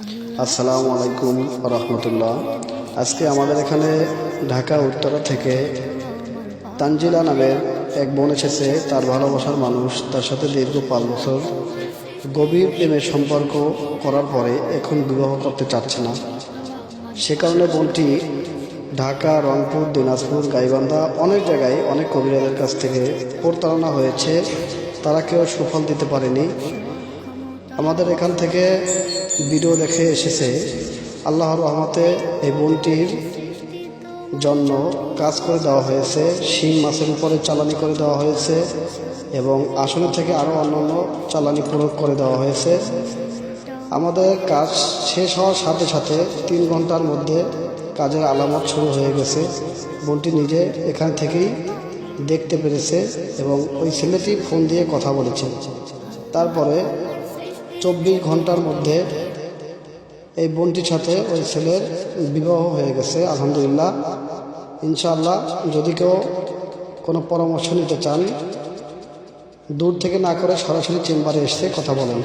আসসালামু আলাইকুম রহমতুল্লাহ। আজকে আমাদের এখানে ঢাকা উত্তরা থেকে তানজিলা নামের এক বোন এসেছে। তার ভালোবাসার মানুষ তার সাথে দীর্ঘ 5 বছর গভীর প্রেমের সম্পর্ক করার পরে এখন বিবাহ করতে চাচ্ছে না। সে কারণে বোনটি ঢাকা, রংপুর, দিনাজপুর, গাইবান্ধা অনেক জায়গায় অনেক কবিরাজের কাছ থেকে প্রতারণা হয়েছে। তারা কেউ সুফল দিতে পারেনি। আমাদের এখান থেকে ভিডিও দেখে এসেছে। আল্লাহর রহমতে এই বোনটির জন্য কাজ করে দেওয়া হয়েছে, শিং মাছের উপরে চালানি করে দেওয়া হয়েছে এবং আসনে থেকে আরও অন্যান্য চালানি প্রয়োগ করে দেওয়া হয়েছে। আমাদের কাজ শেষ হওয়ার সাথে সাথে 3 ঘন্টার মধ্যে কাজের আলামত শুরু হয়ে গেছে। বোনটি নিজে এখান থেকেই দেখতে পেরেছে এবং ওই ছেলেটি ফোন দিয়ে কথা বলেছে। তারপরে 24 ঘন্টার মধ্যে এই বোনটির সাথে ওই ছেলের বিবাহ হয়ে গেছে আলহামদুলিল্লাহ। ইনশাআল্লাহ যদি কেউ কোনো পরামর্শ নিতে চান, দূর থেকে না করে সরাসরি চেম্বারে এসে কথা বলেন।